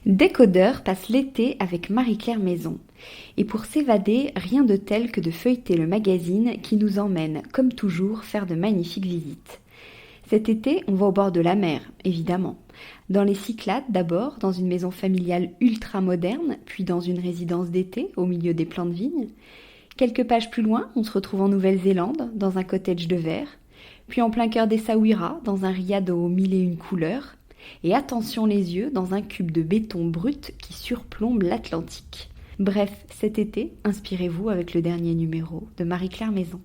Décodeur passe l'été avec Marie-Claire Maison. Et pour s'évader, rien de tel que de feuilleter le magazine qui nous emmène, comme toujours, faire de magnifiques visites. Cet été, on va au bord de la mer, évidemment. Dans les Cyclades d'abord, dans une maison familiale ultra moderne, puis dans une résidence d'été au milieu des plants de vigne. Quelques pages plus loin, on se retrouve en Nouvelle-Zélande, dans un cottage de verre, puis en plein cœur d'Essaouira, dans un riad aux mille et une couleurs, et attention les yeux, dans un cube de béton brut qui surplombe l'Atlantique. Bref, cet été, inspirez-vous avec le dernier numéro de Marie-Claire Maison.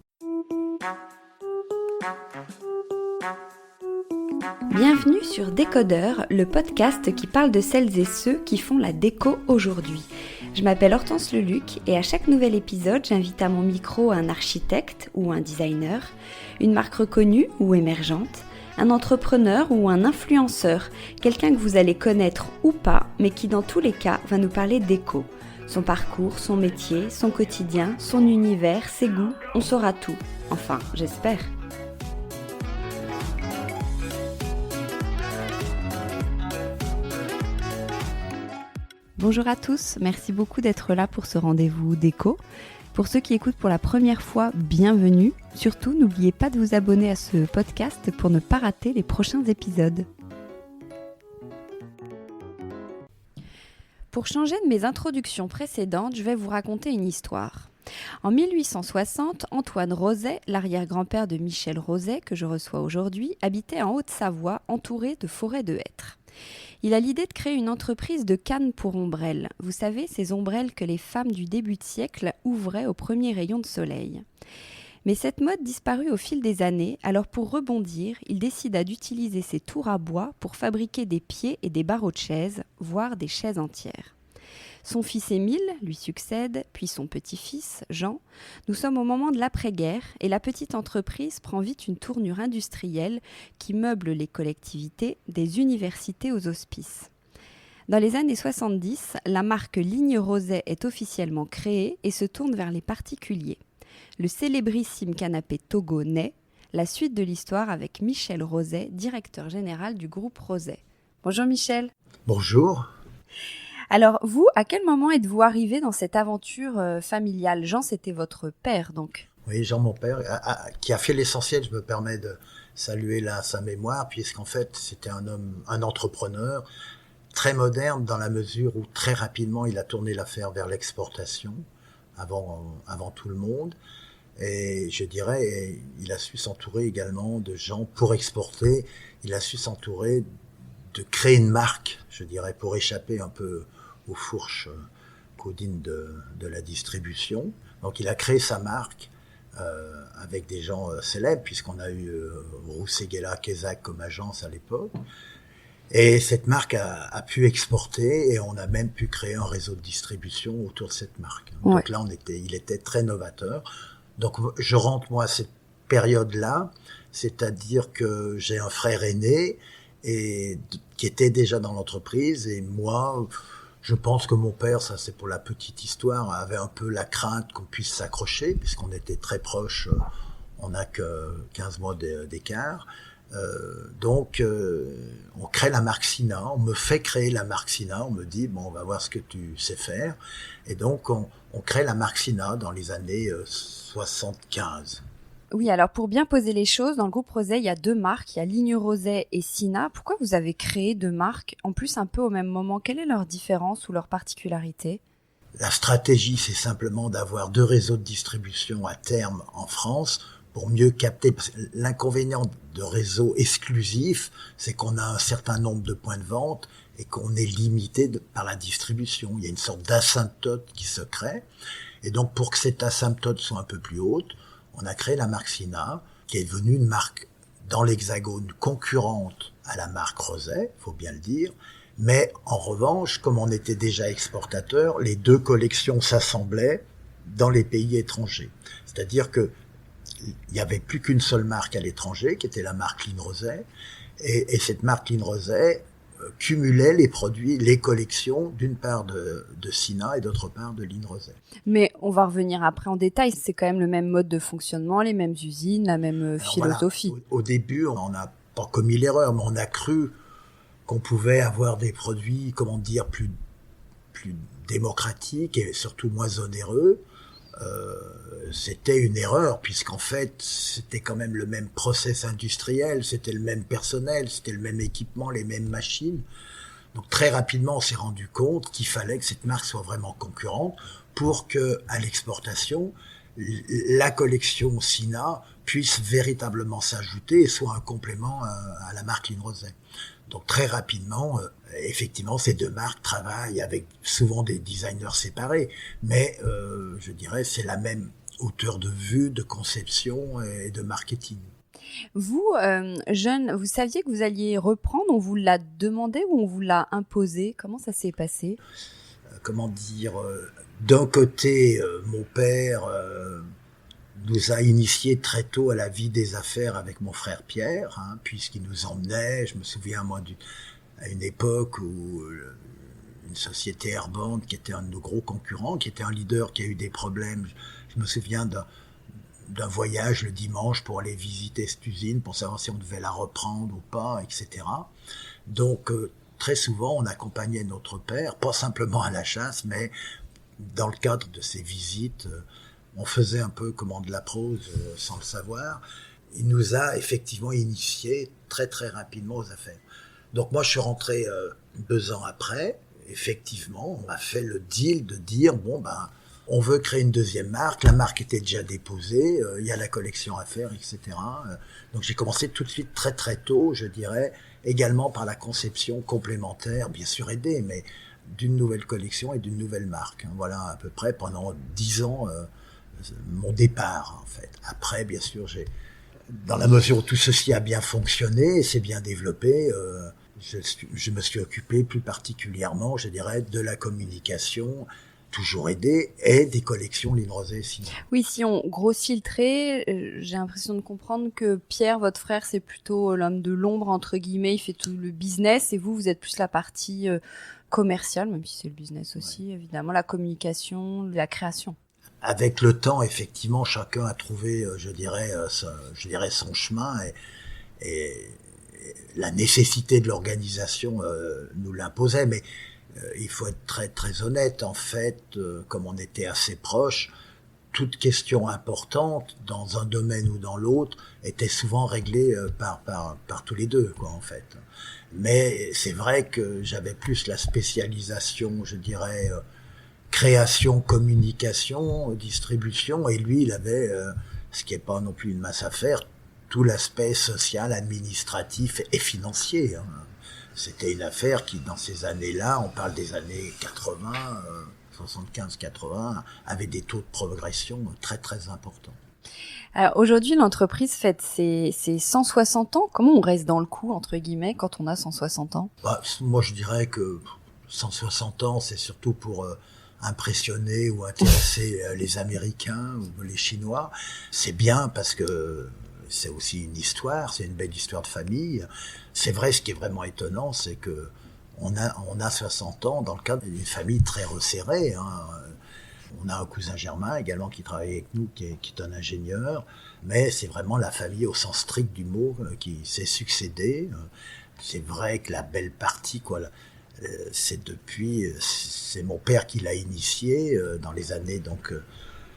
Bienvenue sur Décodeur, le podcast qui parle de celles et ceux qui font la déco aujourd'hui. Je m'appelle Hortense Leluc et à chaque nouvel épisode, j'invite à mon micro un architecte ou un designer, une marque reconnue ou émergente, un entrepreneur ou un influenceur, quelqu'un que vous allez connaître ou pas, mais qui dans tous les cas va nous parler déco. Son parcours, son métier, son quotidien, son univers, ses goûts, on saura tout. Enfin, j'espère. Bonjour à tous, merci beaucoup d'être là pour ce rendez-vous déco. Pour ceux qui écoutent pour la première fois, bienvenue. Surtout, n'oubliez pas de vous abonner à ce podcast pour ne pas rater les prochains épisodes. Pour changer de mes introductions précédentes, je vais vous raconter une histoire. En 1860, Antoine Roset, l'arrière-grand-père de Michel Roset, que je reçois aujourd'hui, habitait en Haute-Savoie, entouré de forêts de hêtres. Il a l'idée de créer une entreprise de cannes pour ombrelles. Vous savez, ces ombrelles que les femmes du début de siècle ouvraient aux premiers rayons de soleil. Mais cette mode disparut au fil des années, alors pour rebondir, il décida d'utiliser ses tours à bois pour fabriquer des pieds et des barreaux de chaises, voire des chaises entières. Son fils Émile lui succède, puis son petit-fils, Jean. Nous sommes au moment de l'après-guerre et la petite entreprise prend vite une tournure industrielle qui meuble les collectivités, des universités aux hospices. Dans les années 70, la marque Ligne Roset est officiellement créée et se tourne vers les particuliers. Le célébrissime canapé Togo naît, la suite de l'histoire avec Michel Roset, directeur général du groupe Roset. Bonjour Michel. Bonjour. Alors vous, à quel moment êtes-vous arrivé dans cette aventure familiale ? Jean, c'était votre père donc. Oui, Jean, mon père, qui a fait l'essentiel. Je me permets de saluer là sa mémoire, puisqu'en fait, c'était un entrepreneur très moderne dans la mesure où très rapidement, il a tourné l'affaire vers l'exportation avant tout le monde. Et je dirais, il a su s'entourer également de gens pour exporter. Il a su s'entourer de créer une marque, je dirais, pour échapper un peu aux fourches caudines de la distribution. Donc il a créé sa marque avec des gens célèbres, puisqu'on a eu Roussé-Guéla, Kézak comme agence à l'époque. Et cette marque a pu exporter et on a même pu créer un réseau de distribution autour de cette marque. Ouais. Donc là, il était très novateur. Donc je rentre moi à cette période-là, c'est-à-dire que j'ai un frère aîné et qui était déjà dans l'entreprise et moi, je pense que mon père, ça c'est pour la petite histoire, avait un peu la crainte qu'on puisse s'accrocher puisqu'on était très proches, on n'a que 15 mois d'écart. Donc on crée la marque Sina, on me fait créer la marque Sina, on me dit bon on va voir ce que tu sais faire et donc on crée la marque Sina dans les années 75. Oui, alors pour bien poser les choses, dans le groupe Roset, il y a deux marques, il y a Ligne Roset et Sina. Pourquoi vous avez créé deux marques, en plus un peu au même moment ? Quelle est leur différence ou leur particularité ? La stratégie, c'est simplement d'avoir deux réseaux de distribution à terme en France pour mieux capter. Parce que l'inconvénient de réseaux exclusifs, c'est qu'on a un certain nombre de points de vente et qu'on est limité par la distribution. Il y a une sorte d'asymptote qui se crée. Et donc, pour que cette asymptote soit un peu plus haute, on a créé la marque Sina, qui est devenue une marque dans l'Hexagone concurrente à la marque Roset, faut bien le dire. Mais en revanche, comme on était déjà exportateur, les deux collections s'assemblaient dans les pays étrangers. C'est-à-dire que il n'y avait plus qu'une seule marque à l'étranger, qui était la marque Ligne Roset. Et cette marque Ligne Roset cumulait les produits, les collections, d'une part de Sina et d'autre part de Ligne Roset. Mais on va revenir après en détail, c'est quand même le même mode de fonctionnement, les mêmes usines, la même philosophie. Voilà, au début, on n'a pas commis l'erreur, mais on a cru qu'on pouvait avoir des produits, comment dire, plus démocratiques et surtout moins onéreux. C'était une erreur, puisqu'en fait, c'était quand même le même process industriel, c'était le même personnel, c'était le même équipement, les mêmes machines. Donc très rapidement, on s'est rendu compte qu'il fallait que cette marque soit vraiment concurrente pour que, à l'exportation, la collection Sina puisse véritablement s'ajouter et soit un complément à la marque Ligne Roset. Donc très rapidement, effectivement, ces deux marques travaillent avec souvent des designers séparés, mais je dirais c'est la même hauteur de vue, de conception et de marketing. Vous, jeune, vous saviez que vous alliez reprendre, on vous l'a demandé ou on vous l'a imposé? Comment ça s'est passé? Comment dire, d'un côté, mon père nous a initiés très tôt à la vie des affaires avec mon frère Pierre, puisqu'il nous emmenait, je me souviens moi, à une époque où une société Airband, qui était un de nos gros concurrents, qui était un leader qui a eu des problèmes, je me souviens d'un voyage le dimanche pour aller visiter cette usine, pour savoir si on devait la reprendre ou pas, etc. Donc, très souvent, on accompagnait notre père, pas simplement à la chasse, mais dans le cadre de ces visites, on faisait un peu comment de la prose sans le savoir. Il nous a effectivement initiés très très rapidement aux affaires. Donc moi, je suis rentré 2 ans après. Effectivement, on a fait le deal de dire, bon, ben, on veut créer une deuxième marque. La marque était déjà déposée, il y a la collection à faire, etc. Donc j'ai commencé tout de suite très très tôt, je dirais, également par la conception complémentaire, bien sûr aidée, mais d'une nouvelle collection et d'une nouvelle marque. Voilà à peu près pendant 10 ans mon départ en fait. Après, bien sûr, dans la mesure où tout ceci a bien fonctionné et s'est bien développé, je me suis occupé plus particulièrement, je dirais, de la communication, toujours aidé, et des collections Ligne Roset et Sina. Oui, si on grossit le trait, j'ai l'impression de comprendre que Pierre, votre frère, c'est plutôt l'homme de l'ombre, entre guillemets, il fait tout le business, et vous êtes plus la partie commerciale, même si c'est le business aussi, évidemment, la communication, la création. Avec le temps, effectivement, chacun a trouvé, je dirais, son chemin, et la nécessité de l'organisation nous l'imposait, mais il faut être très très honnête. En fait, comme on était assez proches, toute question importante dans un domaine ou dans l'autre était souvent réglée par tous les deux, quoi, en fait. Mais c'est vrai que j'avais plus la spécialisation, je dirais, création, communication, distribution, et lui, il avait, ce qui est pas non plus une masse à faire, tout l'aspect social, administratif et financier. C'était une affaire qui, dans ces années-là, on parle des années 80, 75-80, avait des taux de progression très très importants. Alors aujourd'hui, l'entreprise fête ses 160 ans. Comment on reste dans le coup, entre guillemets, quand on a 160 ans? Moi, je dirais que 160 ans, c'est surtout pour impressionner ou intéresser les Américains ou les Chinois. C'est bien parce que c'est aussi une histoire, c'est une belle histoire de famille. C'est vrai, ce qui est vraiment étonnant, c'est que on a 60 ans dans le cadre d'une famille très resserrée. On a un cousin germain également qui travaille avec nous, qui est un ingénieur, mais c'est vraiment la famille au sens strict du mot qui s'est succédée. C'est vrai que la belle partie, quoi, c'est mon père qui l'a initié dans les années donc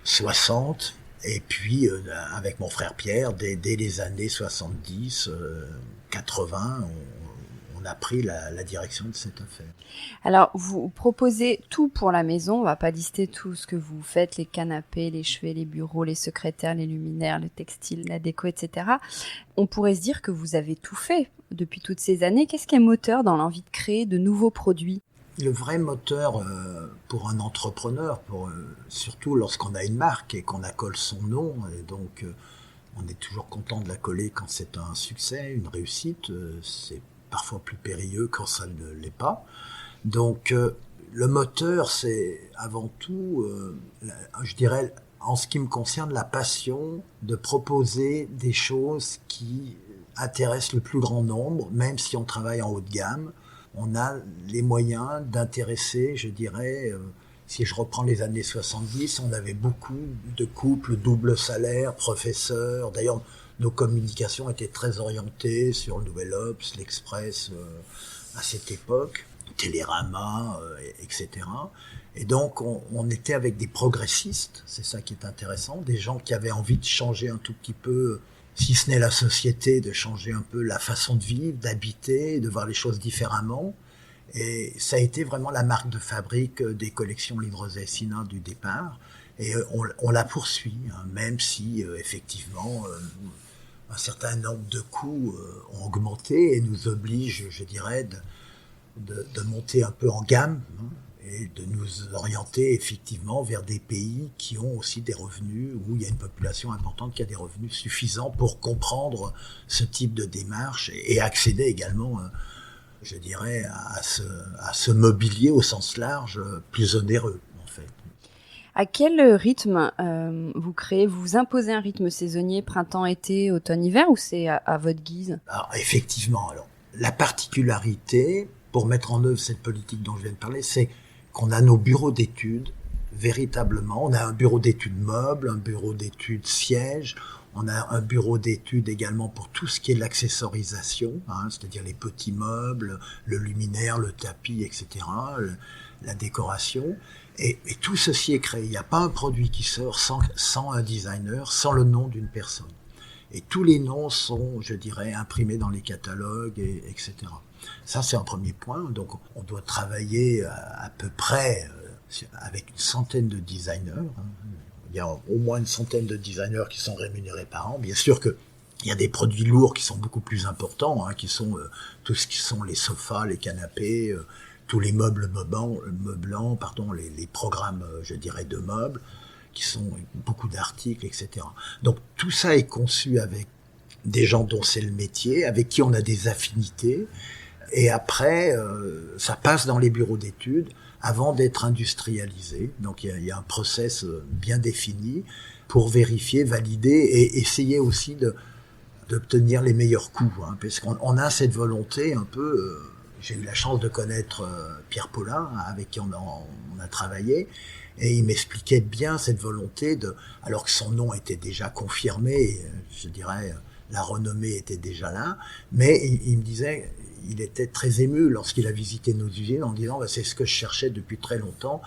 60. Et puis, avec mon frère Pierre, dès les années 70, 80, on a pris la direction de cette affaire. Alors, vous proposez tout pour la maison. On va pas lister tout ce que vous faites, les canapés, les chevets, les bureaux, les secrétaires, les luminaires, le textile, la déco, etc. On pourrait se dire que vous avez tout fait depuis toutes ces années. Qu'est-ce qui est moteur dans l'envie de créer de nouveaux produits ? Le vrai moteur pour un entrepreneur, surtout lorsqu'on a une marque et qu'on accole son nom, et donc on est toujours content de la coller quand c'est un succès, une réussite, c'est parfois plus périlleux quand ça ne l'est pas. Donc le moteur, c'est avant tout, je dirais, en ce qui me concerne, la passion de proposer des choses qui intéressent le plus grand nombre, même si on travaille en haut de gamme. On a les moyens d'intéresser, je dirais, si je reprends les années 70, on avait beaucoup de couples double salaire, professeurs. D'ailleurs, nos communications étaient très orientées sur le Nouvel Obs, l'Express, à cette époque, Télérama, etc. Et donc on était avec des progressistes, c'est ça qui est intéressant, des gens qui avaient envie de changer un tout petit peu, si ce n'est la société, de changer un peu la façon de vivre, d'habiter, de voir les choses différemment. Et ça a été vraiment la marque de fabrique des collections Livrezay-Sina du départ. Et on la poursuit, hein, même si effectivement un certain nombre de coûts ont augmenté et nous obligent, je dirais, de monter un peu en gamme, hein, et de nous orienter effectivement vers des pays qui ont aussi des revenus, où il y a une population importante qui a des revenus suffisants pour comprendre ce type de démarche et accéder également, je dirais, à ce mobilier au sens large plus onéreux, en fait. À quel rythme vous créez? Vous imposez un rythme saisonnier, printemps, été, automne, hiver, ou c'est à votre guise? Alors, effectivement, la particularité, pour mettre en œuvre cette politique dont je viens de parler, c'est qu'on a nos bureaux d'études, véritablement. On a un bureau d'études meubles, un bureau d'études sièges, on a un bureau d'études également pour tout ce qui est l'accessorisation, hein, c'est-à-dire les petits meubles, le luminaire, le tapis, etc., la décoration. Et tout ceci est créé. Il n'y a pas un produit qui sort sans un designer, sans le nom d'une personne. Et tous les noms sont, je dirais, imprimés dans les catalogues, etc. Ça, c'est un premier point. Donc, on doit travailler à peu près avec une centaine de designers. Il y a au moins une centaine de designers qui sont rémunérés par an. Bien sûr que il y a des produits lourds qui sont beaucoup plus importants, hein, qui sont tout ce qui sont les sofas, les canapés, tous les meubles meublants, les programmes, je dirais, de meubles, qui sont beaucoup d'articles, etc. Donc tout ça est conçu avec des gens dont c'est le métier, avec qui on a des affinités, et après ça passe dans les bureaux d'études avant d'être industrialisé. Donc il y a un process bien défini pour vérifier, valider et essayer aussi d'obtenir les meilleurs coûts, hein, parce qu'on a cette volonté un peu. J'ai eu la chance de connaître Pierre Paulin, avec qui on a travaillé, et il m'expliquait bien cette volonté alors que son nom était déjà confirmé, je dirais, la renommée était déjà là, mais il me disait, il était très ému lorsqu'il a visité nos usines en disant, c'est ce que je cherchais depuis très longtemps.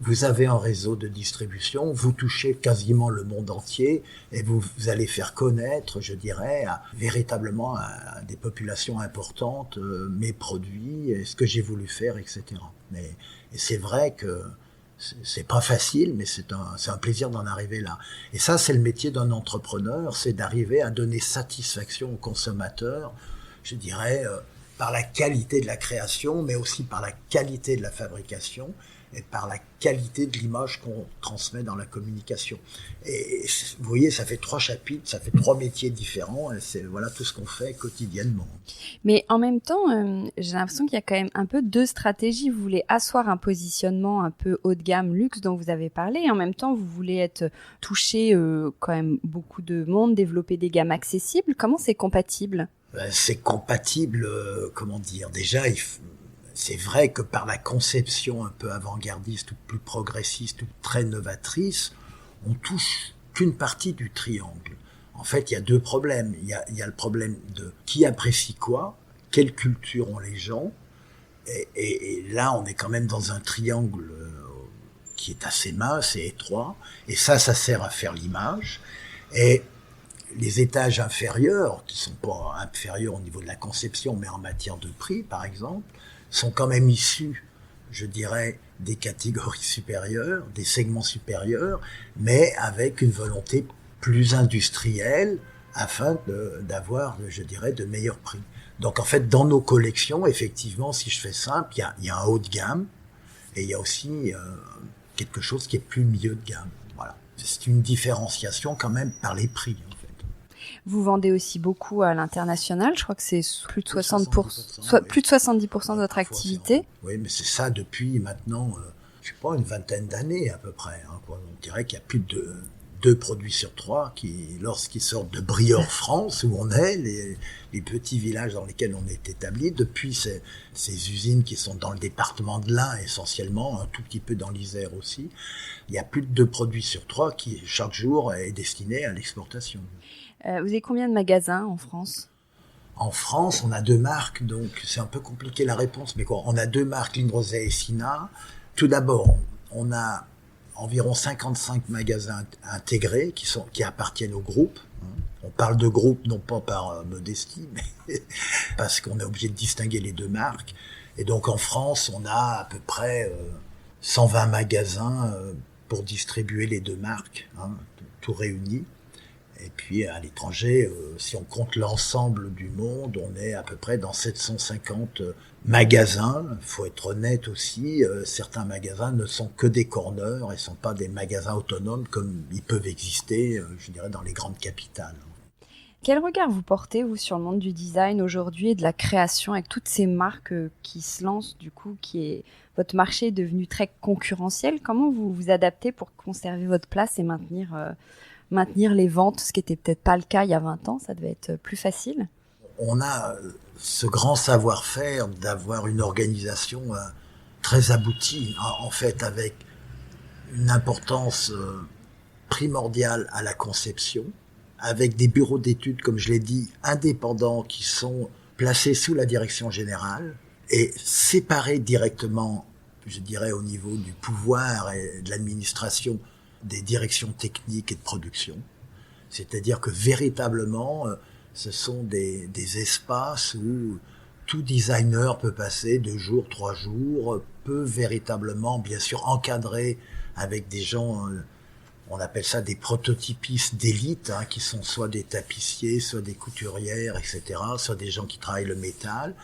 Vous avez un réseau de distribution, vous touchez quasiment le monde entier et vous allez faire connaître, je dirais, véritablement à des populations importantes mes produits, et ce que j'ai voulu faire, etc. Et c'est vrai que c'est pas facile, mais c'est un plaisir d'en arriver là. Et ça, c'est le métier d'un entrepreneur, c'est d'arriver à donner satisfaction aux consommateurs, je dirais, par la qualité de la création, mais aussi par la qualité de la fabrication, et par la qualité de l'image qu'on transmet dans la communication. Et vous voyez, ça fait 3 chapitres, ça fait 3 métiers différents, et c'est voilà tout ce qu'on fait quotidiennement. Mais en même temps, j'ai l'impression qu'il y a quand même un peu 2 stratégies. Vous voulez asseoir un positionnement un peu haut de gamme, luxe dont vous avez parlé, et en même temps, vous voulez toucher quand même beaucoup de monde, développer des gammes accessibles. Comment c'est compatible ? C'est compatible, comment dire, déjà, c'est vrai que par la conception un peu avant-gardiste ou plus progressiste ou très novatrice, on touche qu'une partie du triangle. En fait, il y a 2 problèmes. Il y a le problème de qui apprécie quoi, quelle culture ont les gens, et là, on est quand même dans un triangle qui est assez mince et étroit, et ça sert à faire l'image. Et les étages inférieurs, qui sont pas inférieurs au niveau de la conception, mais en matière de prix, par exemple, sont quand même issus, je dirais, des catégories supérieures, des segments supérieurs, mais avec une volonté plus industrielle afin d'avoir, je dirais, de meilleurs prix. Donc en fait, dans nos collections, effectivement, si je fais simple, il y a un haut de gamme et il y a aussi quelque chose qui est plus milieu de gamme. Voilà. C'est une différenciation quand même par les prix. Vous vendez aussi beaucoup à l'international, je crois que c'est plus de 60%, plus de 70% de votre activité. Oui, mais c'est ça depuis maintenant, je sais pas, une vingtaine d'années à peu près. Hein, quoi. On dirait qu'il y a plus de 2 produits sur 3 qui, lorsqu'ils sortent de Briord, France, où on est, les petits villages dans lesquels on est établi, depuis ces usines qui sont dans le département de l'Ain essentiellement, un tout petit peu dans l'Isère aussi, il y a plus de 2 produits sur 3 qui, chaque jour, est destiné à l'exportation. Vous avez combien de magasins en France ? En France, on a deux marques, donc c'est un peu compliqué la réponse, mais quoi, on a deux marques, Line Rosé et Sina. Tout d'abord, on a environ 55 magasins intégrés qui appartiennent au groupe. On parle de groupe non pas par modestie, mais parce qu'on est obligé de distinguer les deux marques. Et donc en France, on a à peu près 120 magasins pour distribuer les deux marques, tout réuni. Et puis à l'étranger, si on compte l'ensemble du monde, on est à peu près dans 750 magasins. Il faut être honnête aussi, certains magasins ne sont que des corners et ne sont pas des magasins autonomes comme ils peuvent exister, je dirais, dans les grandes capitales. Quel regard vous portez, vous, sur le monde du design aujourd'hui et de la création avec toutes ces marques qui se lancent, du coup, votre marché est devenu très concurrentiel. Comment vous vous adaptez pour conserver votre place et maintenir les ventes, ce qui n'était peut-être pas le cas il y a 20 ans, ça devait être plus facile? On a ce grand savoir-faire d'avoir une organisation très aboutie, en fait, avec une importance primordiale à la conception, avec des bureaux d'études, comme je l'ai dit, indépendants qui sont placés sous la direction générale et séparés directement, je dirais, au niveau du pouvoir et de l'administration des directions techniques et de production. C'est-à-dire que véritablement, ce sont des espaces où tout designer peut passer 2 jours, 3 jours, peut véritablement, bien sûr, encadrer avec des gens, on appelle ça des prototypistes d'élite, qui sont soit des tapissiers, soit des couturières, etc., soit des gens qui travaillent le métal.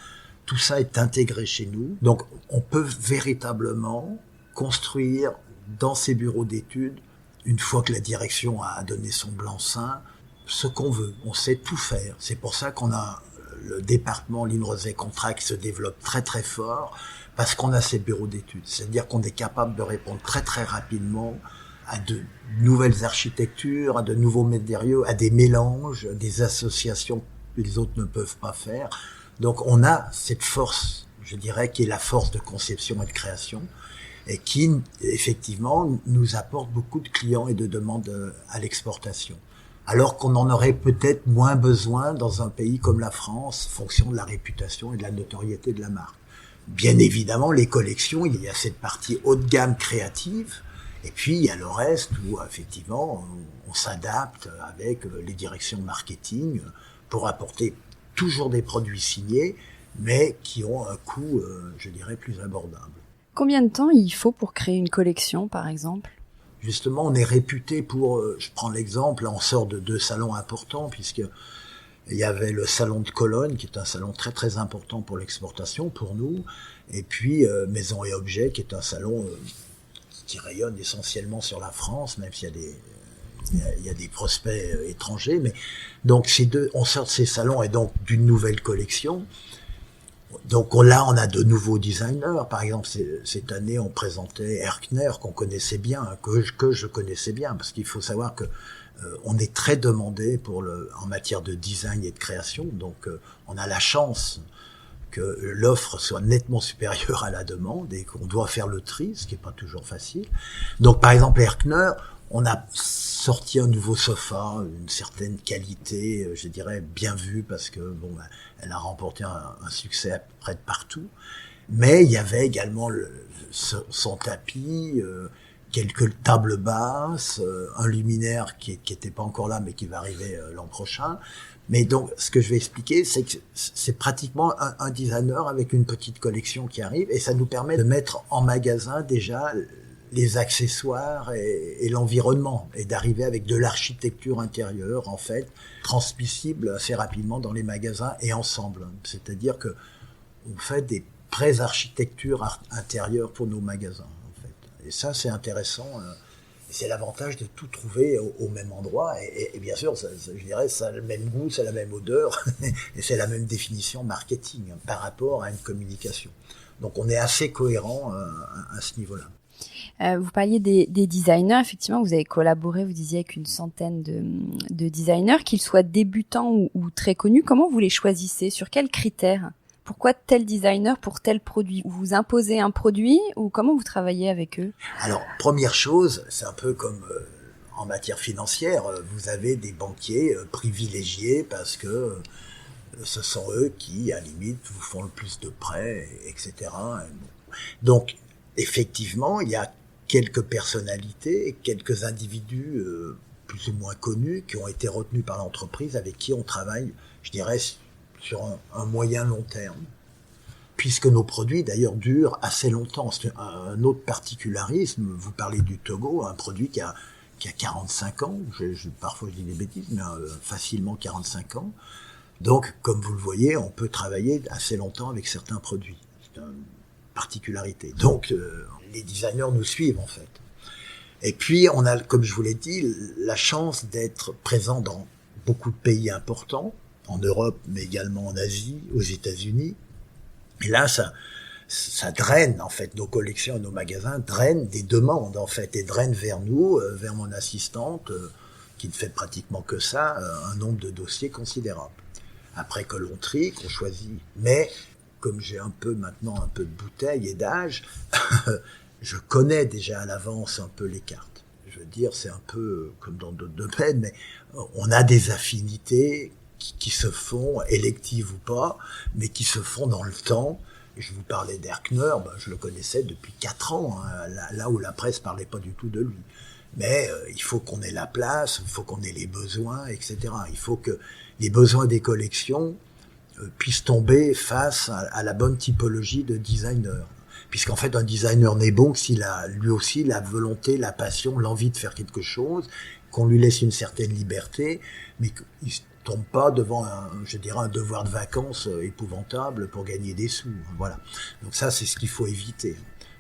Tout ça est intégré chez nous. Donc, on peut véritablement construire dans ces bureaux d'études, une fois que la direction a donné son blanc-seing, ce qu'on veut. On sait tout faire. C'est pour ça qu'on a le département Line Rosé Contract qui se développe très très fort, parce qu'on a ces bureaux d'études. C'est-à-dire qu'on est capable de répondre très très rapidement à de nouvelles architectures, à de nouveaux matériaux, à des mélanges, des associations que les autres ne peuvent pas faire. Donc on a cette force, je dirais, qui est la force de conception et de création, et qui, effectivement, nous apporte beaucoup de clients et de demandes à l'exportation. Alors qu'on en aurait peut-être moins besoin dans un pays comme la France, en fonction de la réputation et de la notoriété de la marque. Bien évidemment, les collections, il y a cette partie haut de gamme créative, et puis il y a le reste où, effectivement, on s'adapte avec les directions marketing pour apporter toujours des produits signés, mais qui ont un coût, je dirais, plus abordable. Combien de temps il faut pour créer une collection, par exemple ? Justement, on est réputé pour, je prends l'exemple, on sort de 2 salons importants, puisque il y avait le salon de Cologne, qui est un salon très très important pour l'exportation, pour nous, et puis Maison et Objets, qui est un salon qui rayonne essentiellement sur la France, même s'il y a des prospects étrangers, mais donc on sort de ces salons et donc d'une nouvelle collection. Donc là, on a de nouveaux designers. Par exemple, cette année, on présentait Erkner, qu'on connaissait bien, que je connaissais bien, parce qu'il faut savoir que on est très demandé en matière de design et de création. Donc, on a la chance que l'offre soit nettement supérieure à la demande et qu'on doit faire le tri, ce qui est pas toujours facile. Donc, par exemple, Erkner, on a sorti un nouveau sofa, une certaine qualité, je dirais bien vue, parce que elle a remporté un succès à peu près de partout. Mais il y avait également son tapis, quelques tables basses, un luminaire qui était pas encore là, mais qui va arriver l'an prochain. Mais donc, ce que je vais expliquer, c'est que c'est pratiquement un designer avec une petite collection qui arrive, et ça nous permet de mettre en magasin déjà les accessoires et l'environnement, et d'arriver avec de l'architecture intérieure, en fait, transmissible assez rapidement dans les magasins et ensemble. C'est-à-dire que on fait des pré-architectures intérieures pour nos magasins, en fait. Et ça, c'est intéressant. C'est l'avantage de tout trouver au même endroit. Et bien sûr, je dirais, ça a le même goût, c'est la même odeur, et c'est la même définition marketing par rapport à une communication. Donc on est assez cohérent à ce niveau-là. Vous parliez des designers, effectivement, vous avez collaboré, vous disiez, avec une centaine de designers, qu'ils soient débutants ou très connus. Comment vous les choisissez ? Sur quels critères ? Pourquoi tel designer pour tel produit ? Vous imposez un produit ou comment vous travaillez avec eux ? Alors, première chose, c'est un peu comme en matière financière, vous avez des banquiers privilégiés parce que ce sont eux qui, à la limite, vous font le plus de prêts, etc. Donc, effectivement, il y a quelques personnalités, quelques individus plus ou moins connus qui ont été retenus par l'entreprise, avec qui on travaille, je dirais, sur un moyen long terme. Puisque nos produits, d'ailleurs, durent assez longtemps. C'est un autre particularisme. Vous parlez du Togo, un produit qui a 45 ans. Parfois, je dis des bêtises, mais facilement 45 ans. Donc, comme vous le voyez, on peut travailler assez longtemps avec certains produits. C'est une particularité. Donc, les designers nous suivent, en fait. Et puis, on a, comme je vous l'ai dit, la chance d'être présent dans beaucoup de pays importants, en Europe, mais également en Asie, aux États-Unis. Et là, ça draine, en fait, nos collections et nos magasins drainent des demandes, en fait, et drainent vers nous, vers mon assistante, qui ne fait pratiquement que ça, un nombre de dossiers considérable. Après que l'on trie, qu'on choisit. Mais, comme j'ai un peu de bouteille et d'âge, je connais déjà à l'avance un peu les cartes. Je veux dire, c'est un peu comme dans d'autres domaines, mais on a des affinités qui se font, électives ou pas, mais qui se font dans le temps. Je vous parlais d'Erkner, je le connaissais depuis 4 ans, hein, là où la presse parlait pas du tout de lui. Mais il faut qu'on ait la place, il faut qu'on ait les besoins, etc. Il faut que les besoins des collections puissent tomber face à la bonne typologie de designer. Puisqu'en fait, un designer n'est bon que s'il a lui aussi la volonté, la passion, l'envie de faire quelque chose, qu'on lui laisse une certaine liberté, mais qu'il tombe pas devant un devoir de vacances épouvantable pour gagner des sous. Voilà. Donc ça, c'est ce qu'il faut éviter.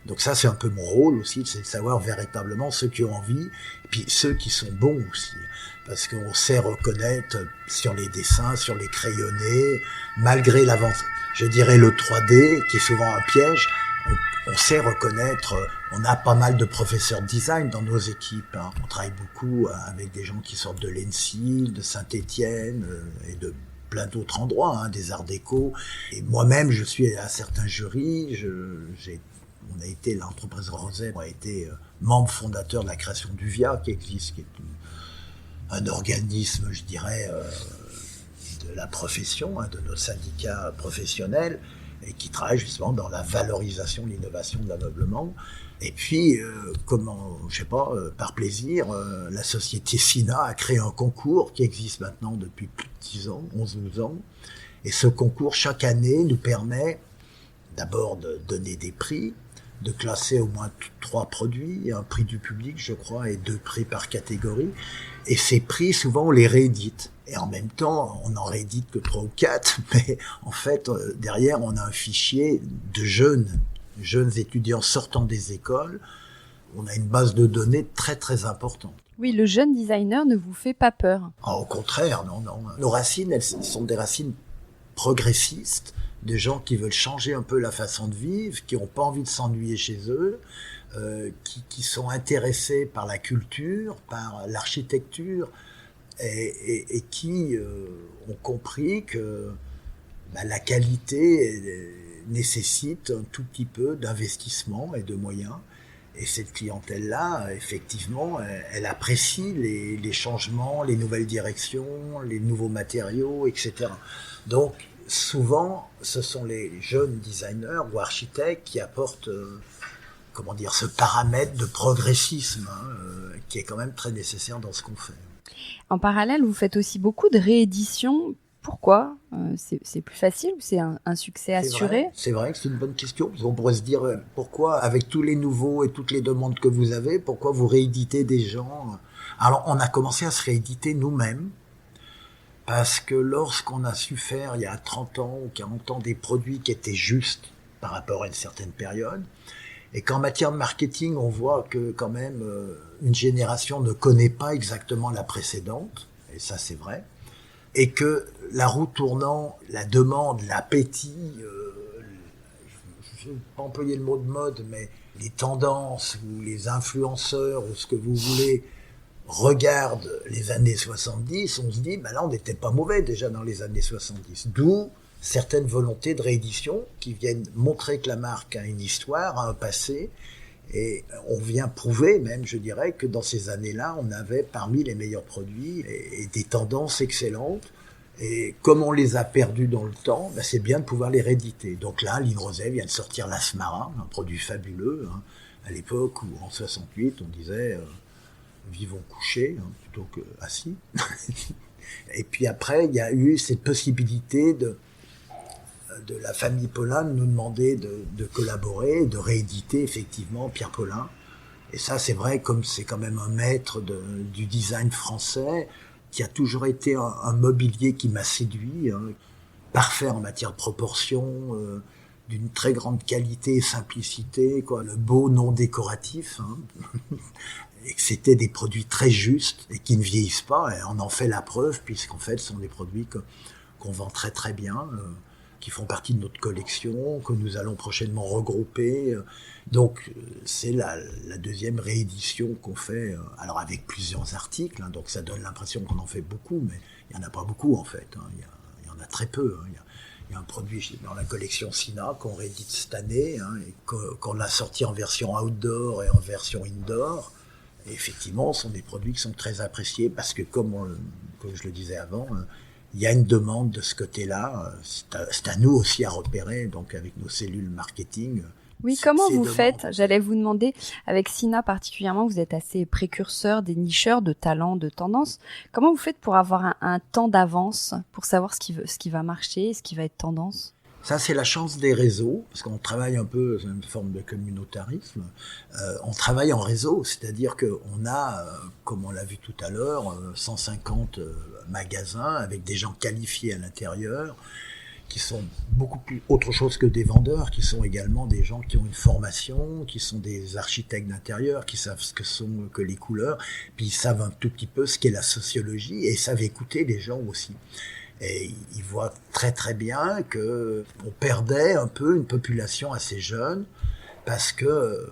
Donc ça, c'est un peu mon rôle aussi, c'est de savoir véritablement ceux qui ont envie, et puis ceux qui sont bons aussi. Parce qu'on sait reconnaître sur les dessins, sur les crayonnés, malgré l'avance, je dirais le 3D, qui est souvent un piège, on sait reconnaître, on a pas mal de professeurs de design dans nos équipes. Hein. On travaille beaucoup avec des gens qui sortent de l'ENSI, de Saint-Étienne et de plein d'autres endroits, hein, des arts déco. Et moi-même, je suis à certains jurys. On a été, l'entreprise Roset a été membre fondateur de la création du VIA, qui existe, qui est un organisme, je dirais, de la profession, hein, de nos syndicats professionnels, et qui travaille justement dans la valorisation de l'innovation de l'ameublement. Et puis, par plaisir, la société SINA a créé un concours qui existe maintenant depuis plus de 10 ans, 11-12 ans. Et ce concours, chaque année, nous permet d'abord de donner des prix, de classer au moins 3 produits, un prix du public, je crois, et 2 prix par catégorie. Et ces prix, souvent, on les réédite. Et en même temps, on n'en réédite que 3 ou 4, mais en fait, derrière, on a un fichier de jeunes étudiants sortant des écoles. On a une base de données très, très importante. Oui, le jeune designer ne vous fait pas peur. Ah, au contraire, non. Nos racines, elles sont des racines progressistes, des gens qui veulent changer un peu la façon de vivre, qui n'ont pas envie de s'ennuyer chez eux, qui sont intéressés par la culture, par l'architecture, et qui ont compris que la qualité nécessite un tout petit peu d'investissement et de moyens. Et cette clientèle-là, effectivement, elle apprécie les changements, les nouvelles directions, les nouveaux matériaux, etc. Donc, souvent, ce sont les jeunes designers ou architectes qui apportent ce paramètre de progressisme qui est quand même très nécessaire dans ce qu'on fait. En parallèle, vous faites aussi beaucoup de rééditions. Pourquoi ? C'est plus facile ou c'est un succès assuré ? C'est vrai que c'est une bonne question. On pourrait se dire, pourquoi, avec tous les nouveaux et toutes les demandes que vous avez, pourquoi vous rééditez des gens ? Alors, on a commencé à se rééditer nous-mêmes, parce que lorsqu'on a su faire, il y a 30 ans ou 40 ans, des produits qui étaient justes par rapport à une certaine période, et qu'en matière de marketing, on voit que quand même, une génération ne connaît pas exactement la précédente, et ça c'est vrai, et que la roue tournant, la demande, l'appétit, je ne vais pas employer le mot de mode, mais les tendances ou les influenceurs ou ce que vous voulez regardent les années 70, on se dit, là on n'était pas mauvais déjà dans les années 70. D'où certaines volontés de réédition qui viennent montrer que la marque a une histoire, a un passé, et on vient prouver même, je dirais, que dans ces années-là, on avait parmi les meilleurs produits et des tendances excellentes. Et comme on les a perdus dans le temps, c'est bien de pouvoir les rééditer. Donc là, Line Roset vient de sortir l'Asmara, un produit fabuleux, hein, à l'époque où en 68 on disait vivons couchés plutôt que assis. Et puis après, il y a eu cette possibilité de la famille Paulin de nous demander de collaborer, de rééditer effectivement Pierre Paulin. Et ça, c'est vrai, comme c'est quand même un maître du design français, qui a toujours été un mobilier qui m'a séduit, hein, parfait en matière de proportion, d'une très grande qualité et simplicité, quoi, le beau non décoratif, hein, et que c'était des produits très justes et qui ne vieillissent pas, et on en fait la preuve, puisqu'en fait, ce sont des produits qu'on vend très très bien, qui font partie de notre collection, que nous allons prochainement regrouper. Donc c'est la deuxième réédition qu'on fait, alors avec plusieurs articles, hein, donc ça donne l'impression qu'on en fait beaucoup, mais il n'y en a pas beaucoup en fait, hein, il y en a très peu. Hein, il y a un produit dans la collection Sina qu'on réédite cette année, hein, et qu'on a sorti en version outdoor et en version indoor. Et effectivement, ce sont des produits qui sont très appréciés parce que comme je le disais avant, il y a une demande de ce côté-là. C'est à nous aussi à repérer, donc avec nos cellules marketing. Oui, comment vous faites? J'allais vous demander, avec Sina particulièrement, vous êtes assez précurseur, dénicheur de talents, de tendances. Comment vous faites pour avoir un temps d'avance, pour savoir ce qui va marcher, ce qui va être tendance? Ça, c'est la chance des réseaux, parce qu'on travaille un peu dans une forme de communautarisme. On travaille en réseau, c'est-à-dire qu'on a, comme on l'a vu tout à l'heure, 150 magasins avec des gens qualifiés à l'intérieur, qui sont beaucoup plus autre chose que des vendeurs, qui sont également des gens qui ont une formation, qui sont des architectes d'intérieur, qui savent ce que sont que les couleurs, puis ils savent un tout petit peu ce qu'est la sociologie, et ils savent écouter les gens aussi. Et ils voient très très bien que on perdait un peu une population assez jeune parce que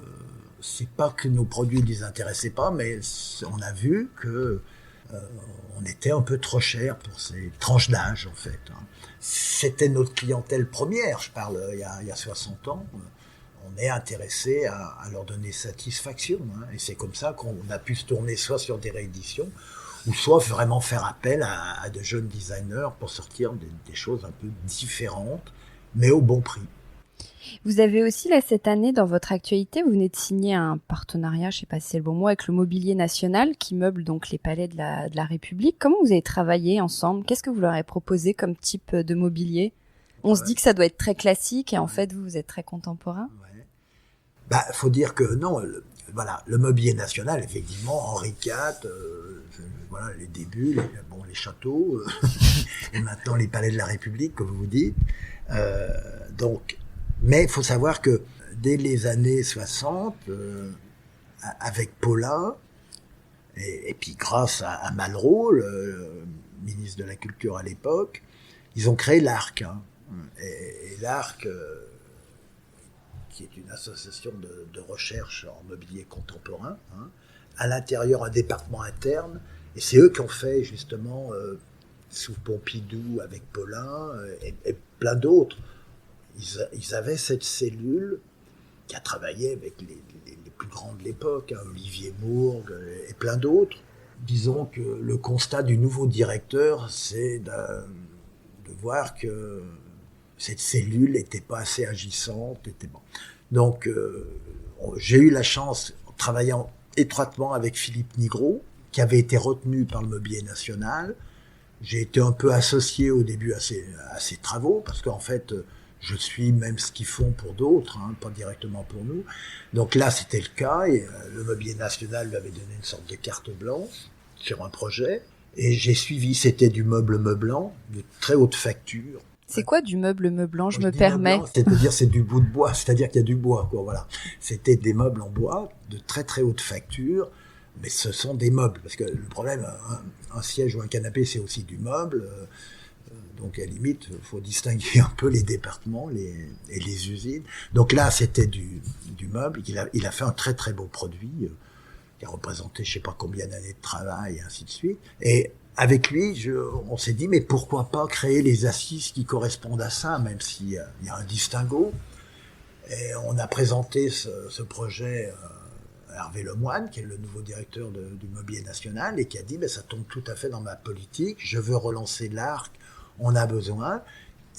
c'est pas que nos produits ne les intéressaient pas, mais on a vu que on était un peu trop cher pour ces tranches d'âge en fait. C'était notre clientèle première, je parle il y a 60 ans. On est intéressé à leur donner satisfaction, hein, et c'est comme ça qu'on a pu se tourner soit sur des rééditions, ou soit vraiment faire appel à de jeunes designers pour sortir des choses un peu différentes, mais au bon prix. Vous avez aussi, là, cette année, dans votre actualité, vous venez de signer un partenariat, je ne sais pas si c'est le bon mot, avec le Mobilier National, qui meuble donc les palais de la République. Comment vous avez travaillé ensemble? Qu'est-ce que vous leur avez proposé comme type de mobilier? On se dit que ça doit être très classique, et en fait, vous êtes très contemporain. Faut dire que non, le Mobilier National, effectivement, Henri IV, voilà, les débuts, les châteaux, et maintenant les palais de la République, comme vous dites. Mais il faut savoir que dès les années 60, avec Paulin, et puis grâce à Malraux, le ministre de la Culture à l'époque, ils ont créé l'ARC. Hein. Et l'ARC, qui est une association de recherche en mobilier contemporain, hein, à l'intérieur un département interne, et c'est eux qui ont fait justement sous Pompidou avec Paulin et plein d'autres. Ils avaient cette cellule qui a travaillé avec les plus grands de l'époque, hein, Olivier Mourgue et plein d'autres. Disons que le constat du nouveau directeur, c'est de voir que cette cellule n'était pas assez agissante. Donc, j'ai eu la chance, en travaillant étroitement avec Philippe Nigro, qui avait été retenu par le Mobilier National. J'ai été un peu associé au début à ces travaux, parce qu'en fait, je suis même ce qu'ils font pour d'autres, hein, pas directement pour nous. Donc là, c'était le cas, et le Mobilier National lui avait donné une sorte de carte blanche sur un projet, et j'ai suivi. C'était du meuble meublant, de très haute facture. C'est quoi du meuble meublant, je me permets? Meublant, c'est-à-dire c'est du bout de bois, c'est-à-dire qu'il y a du bois, quoi, voilà. C'était des meubles en bois de très très haute facture, mais ce sont des meubles, parce que le problème, un siège ou un canapé, c'est aussi du meuble. Donc à la limite, il faut distinguer un peu les départements et les usines. Donc là, c'était du meuble. Il a fait un très très beau produit qui a représenté je sais pas combien d'années de travail et ainsi de suite. Et avec lui, on s'est dit, mais pourquoi pas créer les assises qui correspondent à ça, même s'il y a un distinguo. Et on a présenté ce projet à Hervé Lemoine, qui est le nouveau directeur du Mobilier National, et qui a dit, ça tombe tout à fait dans ma politique, je veux relancer l'ARC on a besoin.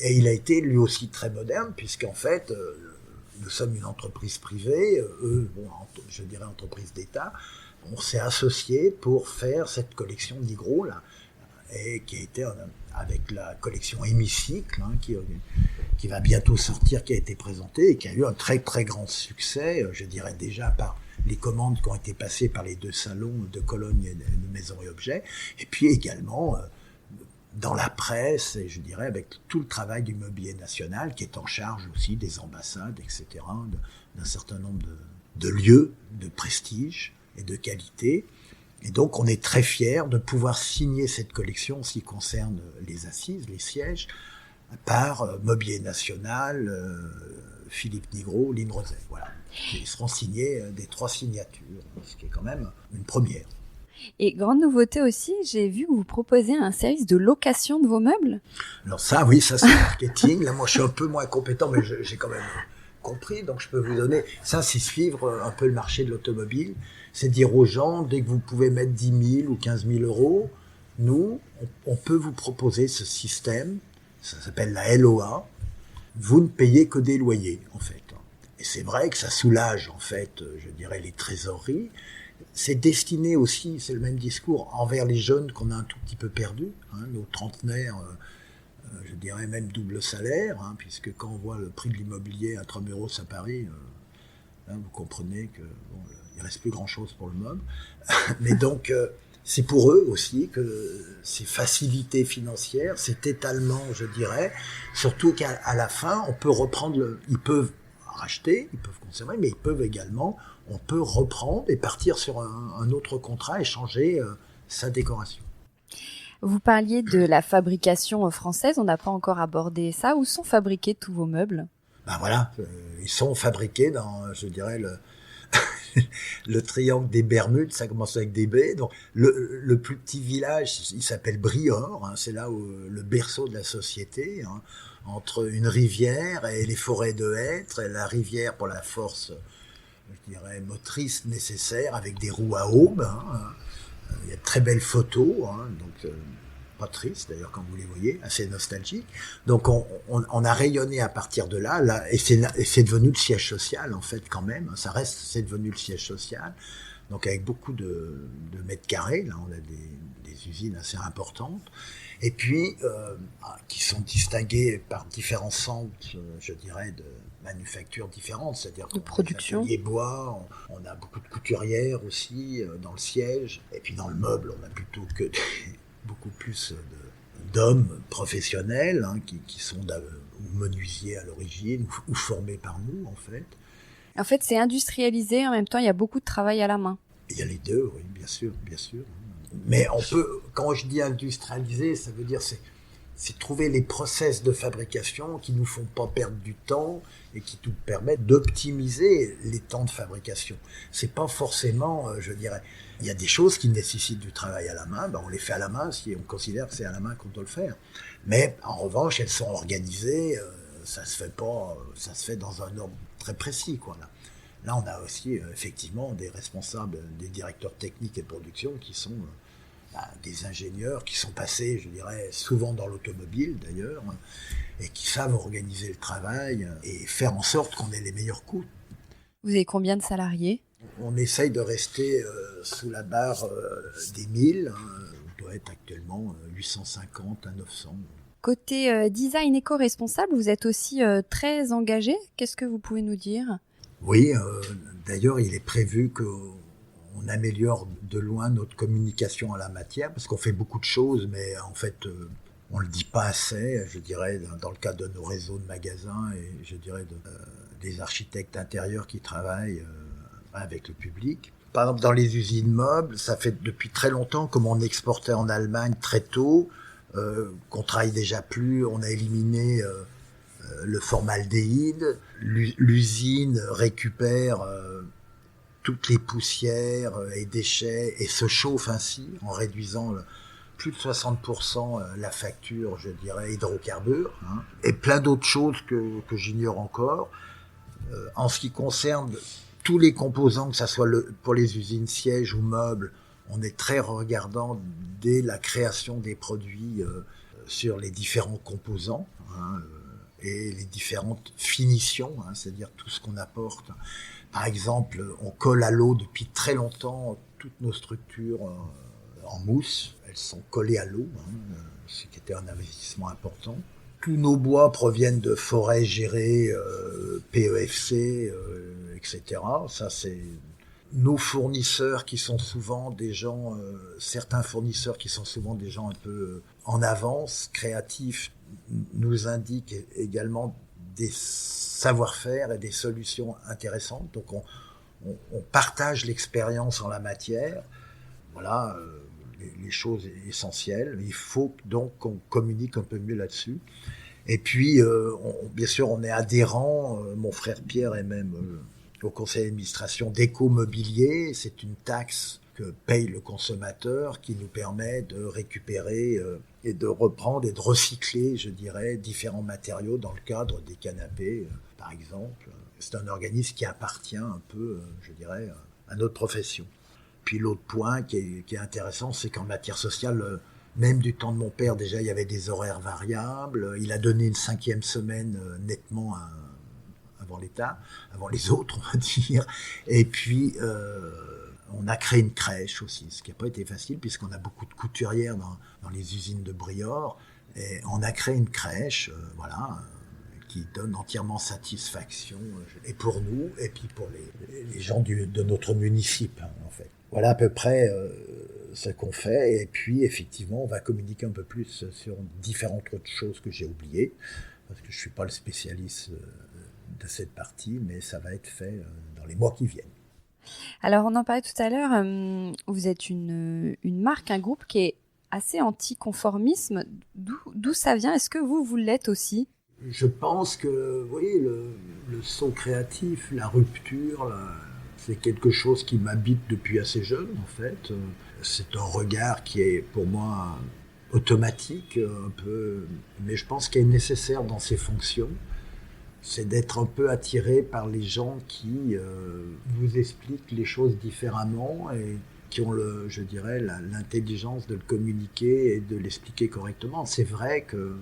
Et il a été lui aussi très moderne, puisqu'en fait, nous sommes une entreprise privée, je dirais entreprise d'État. On s'est associé pour faire cette collection Nigro, là, et qui a été avec la collection Hémicycle, hein, qui va bientôt sortir, qui a été présentée et qui a eu un très très grand succès, je dirais déjà par les commandes qui ont été passées par les 2 salons de Cologne et de Maison et Objets, et puis également dans la presse, et je dirais avec tout le travail du Mobilier National qui est en charge aussi des ambassades, etc., d'un certain nombre de lieux de prestige et de qualité. Et donc on est très fiers de pouvoir signer cette collection en ce qui concerne les assises, les sièges, par Mobilier National, Philippe Nigro, Lynn Roset. Voilà. Ils seront signés des 3 signatures, ce qui est quand même une première. Et grande nouveauté aussi, j'ai vu que vous proposez un service de location de vos meubles. Alors ça, oui, ça c'est le marketing. Là, moi, je suis un peu moins compétent, mais j'ai quand même compris. Donc, je peux vous donner... Ça, c'est suivre un peu le marché de l'automobile. C'est dire aux gens, dès que vous pouvez mettre 10 000 ou 15 000 euros, nous, on peut vous proposer ce système. Ça s'appelle la LOA. Vous ne payez que des loyers, en fait. Et c'est vrai que ça soulage, en fait, je dirais, les trésoreries. C'est destiné aussi, c'est le même discours, envers les jeunes qu'on a un tout petit peu perdus, hein, nos trentenaires, je dirais même double salaire, hein, puisque quand on voit le prix de l'immobilier à 3 euros à Paris, là, vous comprenez que il reste plus grand-chose pour le meuble. Mais donc, c'est pour eux aussi que ces facilités financières, cet étalement, je dirais, surtout qu'à la fin, on peut reprendre, ils peuvent racheter, ils peuvent conserver, mais ils peuvent également, on peut reprendre et partir sur un autre contrat et changer sa décoration. Vous parliez de la fabrication française, on n'a pas encore abordé ça. Où sont fabriqués tous vos meubles ? Ben voilà, ils sont fabriqués dans, je dirais, le triangle des Bermudes, ça commence avec des baies. Donc le plus petit village, il s'appelle Briord, hein, c'est là où le berceau de la société, hein, entre une rivière et les forêts de hêtres, et la rivière pour la force, je dirais, motrice nécessaire, avec des roues à aubes. Hein. Il y a de très belles photos, hein, donc pas tristes d'ailleurs quand vous les voyez, assez nostalgiques. Donc on a rayonné à partir de là, et c'est devenu le siège social en fait quand même. C'est devenu le siège social. Donc avec beaucoup de mètres carrés, là on a des usines assez importantes. Et puis, qui sont distingués par différents centres, je dirais, de manufactures différentes, c'est-à-dire de production. Ateliers bois, on a beaucoup de couturières aussi dans le siège, et puis dans le meuble, on a plutôt que beaucoup plus d'hommes professionnels, hein, qui sont ou menuisiers à l'origine, ou formés par nous, en fait. En fait, c'est industrialisé, en même temps, il y a beaucoup de travail à la main. Il y a les deux, oui, bien sûr, bien sûr. Mais on peut, quand je dis industrialiser, ça veut dire c'est trouver les process de fabrication qui nous font pas perdre du temps et qui nous permettent d'optimiser les temps de fabrication. C'est pas forcément, je dirais, il y a des choses qui nécessitent du travail à la main, ben on les fait à la main si on considère que c'est à la main qu'on doit le faire. Mais en revanche, elles sont organisées, ça se fait dans un ordre très précis, quoi. Là, on a aussi effectivement des responsables, des directeurs techniques et de production qui sont des ingénieurs qui sont passés, je dirais, souvent dans l'automobile d'ailleurs, et qui savent organiser le travail et faire en sorte qu'on ait les meilleurs coûts. Vous avez combien de salariés ? On essaye de rester sous la barre des 1000. On doit être actuellement 850 à 900. Côté design éco-responsable, vous êtes aussi très engagé. Qu'est-ce que vous pouvez nous dire ? Oui, d'ailleurs, il est prévu qu'on améliore de loin notre communication en la matière, parce qu'on fait beaucoup de choses, mais en fait, on le dit pas assez, je dirais, dans le cadre de nos réseaux de magasins et je dirais des architectes intérieurs qui travaillent avec le public. Par exemple, dans les usines meubles, ça fait depuis très longtemps, comme on exportait en Allemagne très tôt, qu'on travaille déjà plus, on a éliminé le formaldéhyde, l'usine récupère toutes les poussières et déchets et se chauffe ainsi en réduisant plus de 60% la facture, je dirais, hydrocarbures, hein, et plein d'autres choses que j'ignore encore. En ce qui concerne tous les composants, que ce soit pour les usines sièges ou meubles, on est très regardant dès la création des produits sur les différents composants, et les différentes finitions, c'est-à-dire tout ce qu'on apporte. Par exemple, on colle à l'eau depuis très longtemps toutes nos structures en mousse. Elles sont collées à l'eau, ce qui était un investissement important. Tous nos bois proviennent de forêts gérées, PEFC, etc. Ça, c'est nos fournisseurs qui sont souvent des gens, certains fournisseurs qui sont souvent des gens un peu en avance, créatifs, nous indiquent également des savoir-faire et des solutions intéressantes. Donc on partage l'expérience en la matière. Voilà les choses essentielles. Il faut donc qu'on communique un peu mieux là-dessus. Et puis, bien sûr, on est adhérent, mon frère Pierre est même au conseil d'administration d'Écomobilier. C'est une taxe que paye le consommateur qui nous permet de récupérer et de reprendre et de recycler, je dirais, différents matériaux dans le cadre des canapés, par exemple. C'est un organisme qui appartient un peu, je dirais, à notre profession. Puis l'autre point qui est intéressant, c'est qu'en matière sociale, même du temps de mon père, déjà, il y avait des horaires variables. Il a donné une 5e semaine nettement avant l'État, avant les autres, on va dire. Et puis, on a créé une crèche aussi, ce qui n'a pas été facile, puisqu'on a beaucoup de couturières dans les usines de Briord. Et on a créé une crèche, qui donne entièrement satisfaction, et pour nous, et puis pour les gens de notre municipe, en fait. Voilà à peu près ce qu'on fait, et puis effectivement, on va communiquer un peu plus sur différentes autres choses que j'ai oubliées, parce que je ne suis pas le spécialiste de cette partie, mais ça va être fait dans les mois qui viennent. Alors, on en parlait tout à l'heure, vous êtes une marque, un groupe qui est assez anti-conformisme. D'où ça vient? Est-ce que vous l'êtes aussi? Je pense que, oui, le saut créatif, la rupture, c'est quelque chose qui m'habite depuis assez jeune, en fait. C'est un regard qui est, pour moi, automatique, un peu, mais je pense qu'il est nécessaire dans ses fonctions. C'est d'être un peu attiré par les gens qui vous expliquent les choses différemment et qui ont, je dirais, l'intelligence de le communiquer et de l'expliquer correctement. C'est vrai que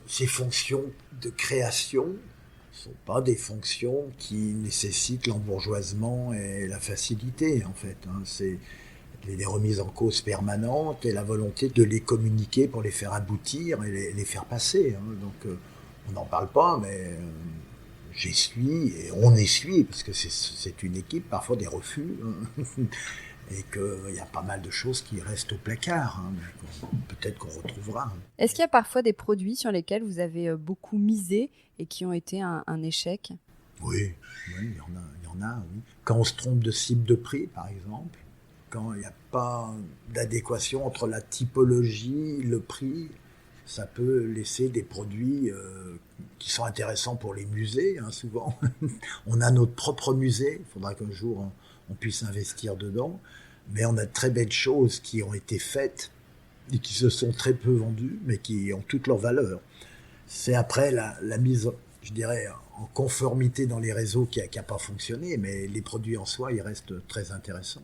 ces fonctions de création ne sont pas des fonctions qui nécessitent l'embourgeoisement et la facilité, en fait. C'est les remises en cause permanentes et la volonté de les communiquer pour les faire aboutir et les faire passer. Donc, on n'en parle pas, mais j'essuie, et on essuie, parce que c'est une équipe, parfois des refus, et qu'il y a pas mal de choses qui restent au placard. Peut-être qu'on retrouvera. Est-ce qu'il y a parfois des produits sur lesquels vous avez beaucoup misé et qui ont été un échec? Oui, il y en a, oui. Quand on se trompe de cible de prix, par exemple, quand il n'y a pas d'adéquation entre la typologie, le prix, ça peut laisser des produits qui sont intéressants pour les musées, souvent. On a notre propre musée, il faudra qu'un jour on puisse investir dedans, mais on a de très belles choses qui ont été faites et qui se sont très peu vendues, mais qui ont toute leur valeur. C'est après la mise, je dirais, en conformité dans les réseaux qui a pas fonctionné, mais les produits en soi, ils restent très intéressants.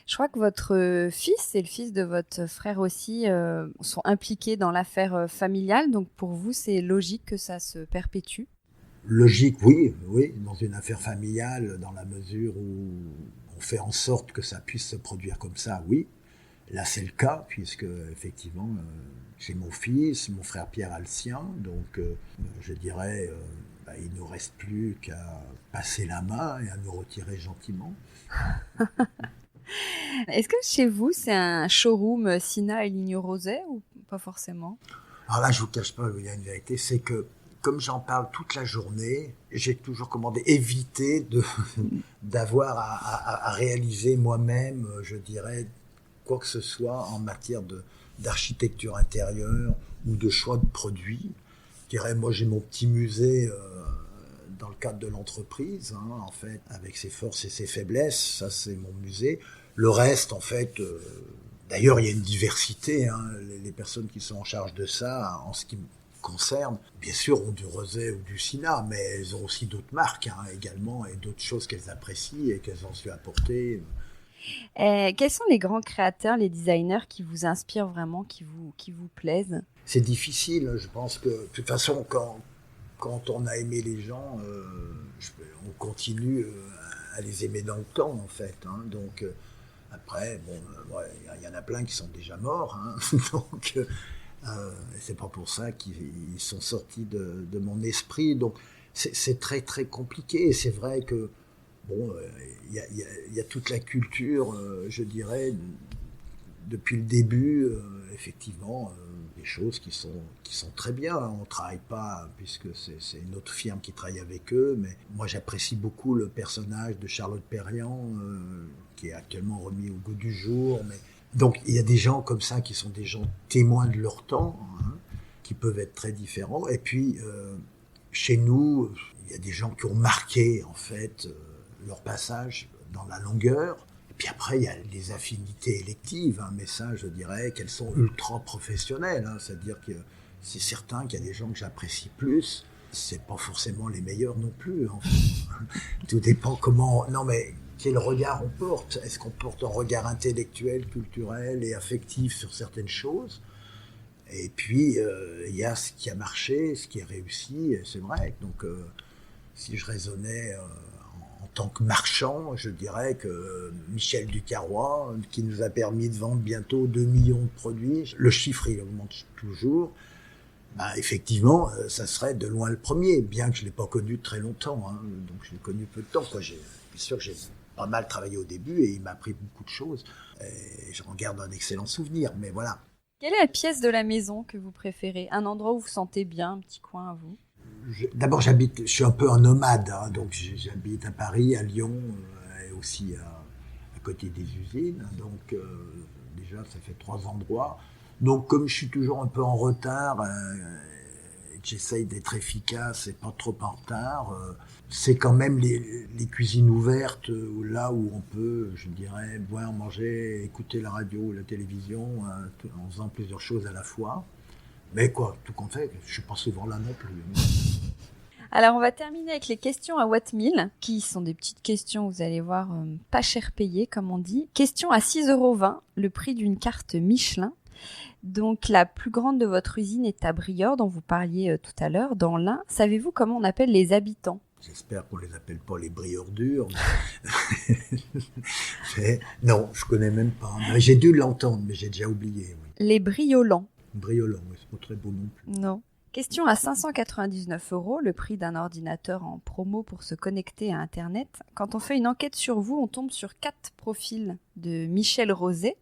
Je crois que votre fils et le fils de votre frère aussi sont impliqués dans l'affaire familiale, donc pour vous, c'est logique que ça se perpétue? Logique, oui, dans une affaire familiale, dans la mesure où on fait en sorte que ça puisse se produire comme ça, oui. Là, c'est le cas, puisque effectivement, j'ai mon fils, mon frère Pierre a le sien, donc je dirais, il ne nous reste plus qu'à passer la main et à nous retirer gentiment. Est-ce que chez vous, c'est un showroom Sina et Ligne Roset ou pas forcément? Alors là, je vous cache pas, il y a une vérité, c'est que comme j'en parle toute la journée, j'ai toujours commandé éviter d'avoir à réaliser moi-même, je dirais, quoi que ce soit en matière d'architecture intérieure ou de choix de produits. Je dirais, moi, j'ai mon petit musée dans le cadre de l'entreprise, en fait, avec ses forces et ses faiblesses. Ça, c'est mon musée. Le reste, en fait, d'ailleurs, il y a une diversité. Les personnes qui sont en charge de ça, en ce qui me concerne, bien sûr, ont du Roset ou du Sina, mais elles ont aussi d'autres marques également et d'autres choses qu'elles apprécient et qu'elles ont su apporter. Quels sont les grands créateurs, les designers qui vous inspirent vraiment, qui vous plaisent? C'est difficile, je pense que de toute façon, quand on a aimé les gens, on continue à les aimer dans le temps, en fait. Hein. Donc, après, bon, y en a plein qui sont déjà morts. Hein. Donc, c'est pas pour ça qu'ils sont sortis de mon esprit. Donc, c'est très, très compliqué. Et c'est vrai que, bon, y a toute la culture, je dirais, depuis le début, effectivement, des choses qui sont très bien. On ne travaille pas, puisque c'est une autre firme qui travaille avec eux, mais moi j'apprécie beaucoup le personnage de Charlotte Perriand, qui est actuellement remis au goût du jour. Mais... Donc il y a des gens comme ça qui sont des gens témoins de leur temps, hein, qui peuvent être très différents. Et puis, chez nous, il y a des gens qui ont marqué, en fait, leur passage dans la longueur. Puis après, il y a les affinités électives, hein, mais ça, je dirais qu'elles sont ultra professionnelles. Hein, c'est-à-dire que c'est certain qu'il y a des gens que j'apprécie plus. C'est pas forcément les meilleurs non plus. En fait. Tout dépend comment. Non, mais quel regard on porte? Est-ce qu'on porte un regard intellectuel, culturel et affectif sur certaines choses? Et puis, il y a ce qui a marché, ce qui a réussi, et c'est vrai. Donc, si je raisonnais... en tant que marchand, je dirais que Michel Ducarrois, qui nous a permis de vendre bientôt 2 millions de produits, le chiffre il augmente toujours, bah, effectivement, ça serait de loin le premier, bien que je ne l'ai pas connu très longtemps, hein, donc je l'ai connu peu de temps. Quoi. C'est sûr que j'ai pas mal travaillé au début et il m'a appris beaucoup de choses, et j'en garde un excellent souvenir, mais voilà. Quelle est la pièce de la maison que vous préférez? Un endroit où vous vous sentez bien, un petit coin à vous? D'abord, je suis un peu un nomade, hein, donc j'habite à Paris, à Lyon, et aussi à côté des usines. Donc, déjà, ça fait 3 endroits. Donc, comme je suis toujours un peu en retard, et que j'essaye d'être efficace et pas trop en retard, c'est quand même les cuisines ouvertes, là où on peut, je dirais, boire, manger, écouter la radio ou la télévision, en faisant plusieurs choses à la fois. Mais quoi, tout compte fait, je suis pas souvent là non plus. Alors, on va terminer avec les questions à Watt 1000, qui sont des petites questions, vous allez voir, pas cher payées, comme on dit. Question à 6,20 €, le prix d'une carte Michelin. Donc, la plus grande de votre usine est à Briord, dont vous parliez tout à l'heure, dans l'Ain. Savez-vous comment on appelle les habitants? J'espère qu'on les appelle pas les briordures. Non, je connais même pas. J'ai dû l'entendre, mais j'ai déjà oublié. Oui. Les briolants. Briolant, oui, c'est pas très beau non plus. Non. Question à 599 €, le prix d'un ordinateur en promo pour se connecter à Internet. Quand on fait une enquête sur vous, on tombe sur 4 profils de Michel Rozay.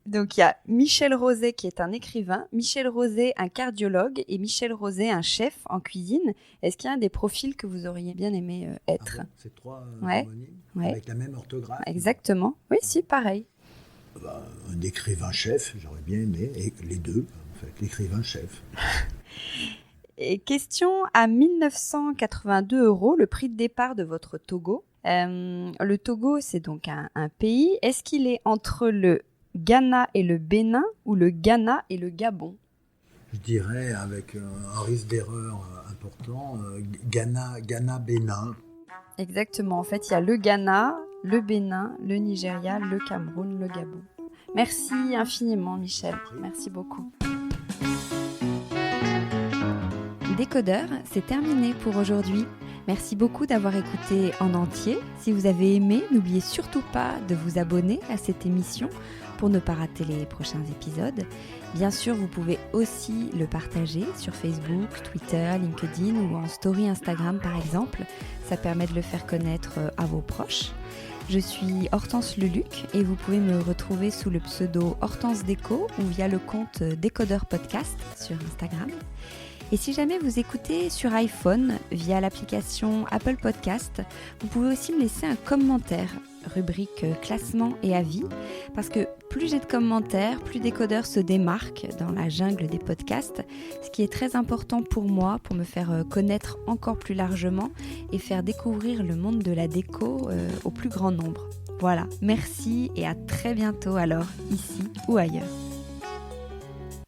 Donc il y a Michel Rozay qui est un écrivain, Michel Rozay un cardiologue et Michel Rozay un chef en cuisine. Est-ce qu'il y a un des profils que vous auriez bien aimé être? Ah bon, c'est 3 ouais. homonymes, avec la même orthographe? Exactement. Oui, si, pareil. Un écrivain-chef, j'aurais bien aimé, et les deux, en fait, l'écrivain-chef. Et question à 1982 €, le prix de départ de votre Togo. Le Togo, c'est donc un pays. Est-ce qu'il est entre le Ghana et le Bénin ou le Ghana et le Gabon? Je dirais, avec un risque d'erreur important, Ghana-Bénin. Exactement. En fait, il y a le Ghana, le Bénin, le Nigeria, le Cameroun, le Gabon. Merci infiniment, Michel. Merci beaucoup. Décodeur, c'est terminé pour aujourd'hui. Merci beaucoup d'avoir écouté en entier. Si vous avez aimé, n'oubliez surtout pas de vous abonner à cette émission pour ne pas rater les prochains épisodes. Bien sûr, vous pouvez aussi le partager sur Facebook, Twitter, LinkedIn ou en story Instagram par exemple. Ça permet de le faire connaître à vos proches. Je suis Hortense Leluc et vous pouvez me retrouver sous le pseudo Hortense Déco ou via le compte Décodeur Podcast sur Instagram. Et si jamais vous écoutez sur iPhone via l'application Apple Podcast, vous pouvez aussi me laisser un commentaire, rubrique classement et avis, parce que plus j'ai de commentaires, plus Décodeur se démarque dans la jungle des podcasts, ce qui est très important pour moi, pour me faire connaître encore plus largement et faire découvrir le monde de la déco au plus grand nombre. Voilà, merci et à très bientôt alors, ici ou ailleurs.